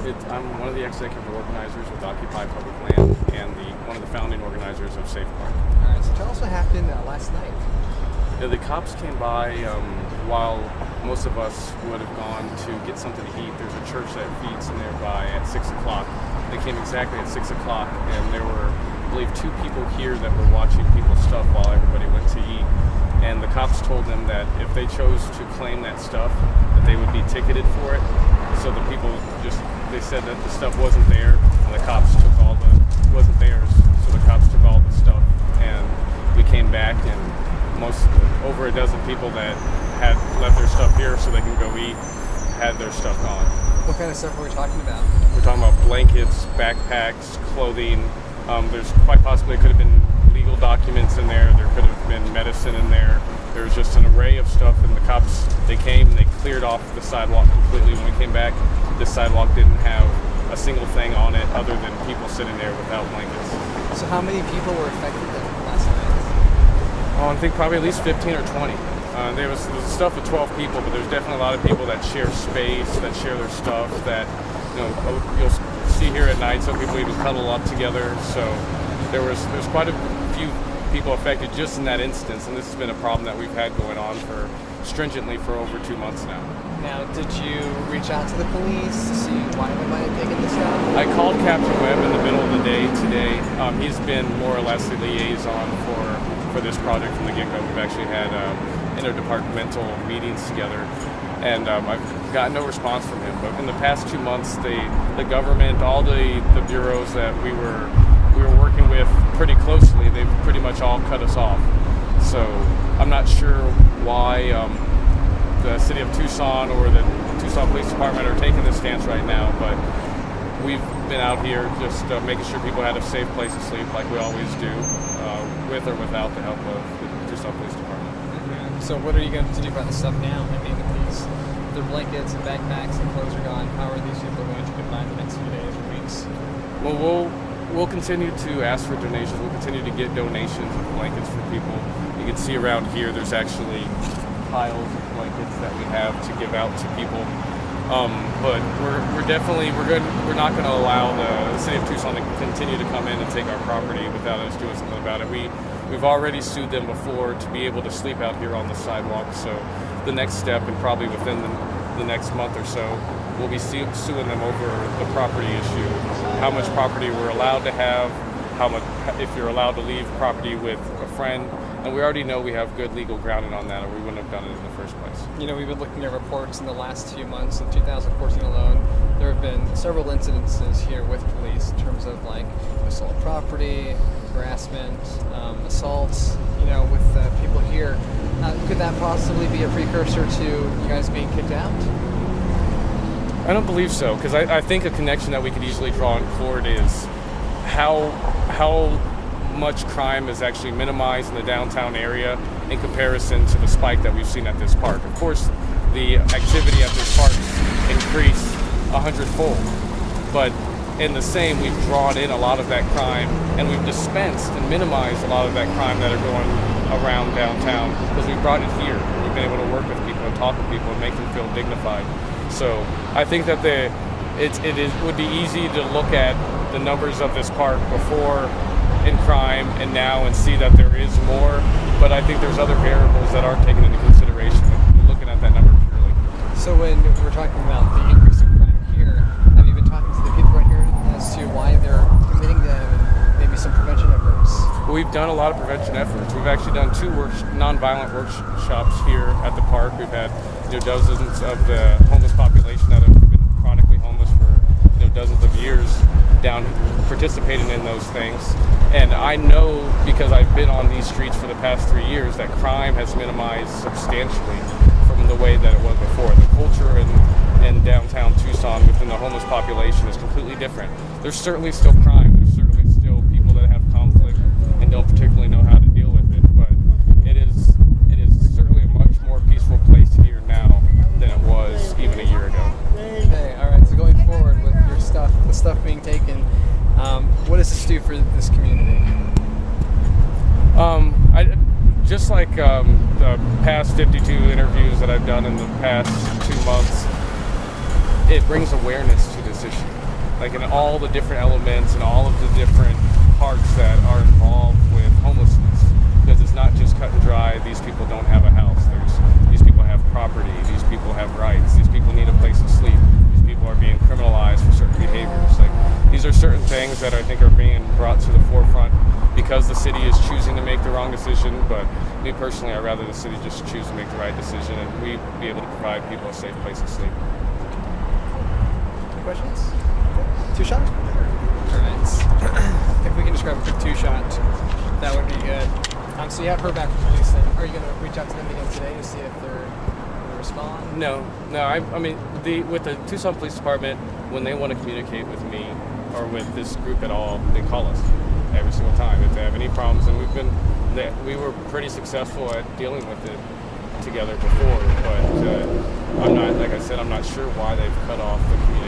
I'm one of the executive organizers with Occupy Public Land and one of the founding organizers of Safe Park. All right, so tell us what happened last night. The cops came by while most of us would have gone to get something to eat. There's a church that feeds nearby at 6 o'clock. They came exactly at 6 o'clock, and there were, I believe, 2 people here that were watching people's stuff while everybody went to eat. And the cops told them that if they chose to claim that stuff, that they would be ticketed for it. So the people they said that the stuff wasn't there, and the cops took it wasn't theirs. So the cops took all the stuff, and we came back, and over a dozen people that had left their stuff here so they can go eat had their stuff gone. What kind of stuff are we talking about? We're talking about blankets, backpacks, clothing. There's quite possibly could have been legal documents in there. There could have been medicine in there. There was just an array of stuff, and the cops, they came and they cleared off the sidewalk completely. When we came back, the sidewalk didn't have a single thing on it other than people sitting there without blankets. So how many people were affected last night? I think probably at least 15 or 20. There was stuff with 12 people, but there's definitely a lot of people that share space, that share their stuff, that you'll see here at night. Some people even cuddle up together. So there's quite a few people affected just in that instance, and this has been a problem that we've had going on stringently for over 2 months now. Now, did you reach out to the police to see why they might have taken this down? I called Captain Webb in the middle of the day today. He's been more or less the liaison for this project from the get-go. We've actually had interdepartmental meetings together, and I've gotten no response from him. But in the past 2 months, the government, all the bureaus that we were working with pretty closely, they've pretty much all cut us off. So I'm not sure why the city of Tucson or the Tucson Police Department are taking this stance right now, but we've been out here just making sure people had a safe place to sleep like we always do, with or without the help of the Tucson Police Department. Mm-hmm. So what are you going to do about the stuff now? I mean, their blankets and backpacks and clothes are gone. How are these people going to get by the next few days or weeks? Well, we'll continue to ask for donations. We'll continue to get donations of blankets for people. You can see around here there's actually piles of blankets that we have to give out to people. But we're not going to allow the city of Tucson to continue to come in and take our property without us doing something about it. We've already sued them before to be able to sleep out here on the sidewalk. So the next step, and probably within the next month or so, we'll be suing them over the property issue. How much property we're allowed to have, if you're allowed to leave property with a friend. And we already know we have good legal grounding on that, or we wouldn't have done it in the first place. We've been looking at reports in the last few months. In 2014 alone, there have been several incidences here with police in terms of assault property, harassment, assaults, with people here. Could that possibly be a precursor to you guys being kicked out? I don't believe so, because I think a connection that we could easily draw in court is how much crime is actually minimized in the downtown area in comparison to the spike that we've seen at this park. Of course, the activity at this park increased 100-fold, but in the same, we've drawn in a lot of that crime, and we've dispensed and minimized a lot of that crime that are going around downtown because we've brought it here. We've been able to work with people and talk with people and make them feel dignified. So I think that it would be easy to look at the numbers of this park before in crime and now and see that there is more, but I think there's other variables that aren't taken into consideration when looking at that number purely. So when we're talking about the increase in crime here, have you been talking to the people right here as to why they're committing them and maybe some prevention efforts? We've done a lot of prevention efforts. We've actually done 2 nonviolent workshops here at the park. We've had dozens of the homeless population that have been chronically homeless for dozens of years down participating in those things. And I know, because I've been on these streets for the past 3 years, that crime has minimized substantially from the way that it was before. The culture in downtown Tucson within the homeless population is completely different. There's certainly still crime. There's certainly still people that have conflict and don't particularly know how to deal with it. But it is certainly a much more peaceful place here now than it was even a year ago. Okay, all right. So going forward with your stuff, the stuff being taken, what does this do for this community? Just like the past 52 interviews that I've done in the past 2 months, it brings awareness to this issue, like in all the different elements and all of the different parts that are involved with homelessness, because it's not just cut and dry. These people don't have a house. These people have property. These people have rights. These people need a place to sleep. These people are being criminalized for certain behaviors. Like, these are certain things that I think are being brought to the forefront because the city is choosing to make the wrong decision. But me personally, I'd rather the city just choose to make the right decision and we be able to provide people a safe place to sleep. Any questions? Two-shot? All right. If we can describe a quick two-shot, that would be good. So you have heard back from police, then are you going to reach out to them again today to see if they're going to respond? No. I mean, with the Tucson Police Department, when they want to communicate with me or with this group at all, they call us every single time if they have any problems. And we were pretty successful at dealing with it together before. But I'm not, like I said, I'm not sure why they've cut off the communication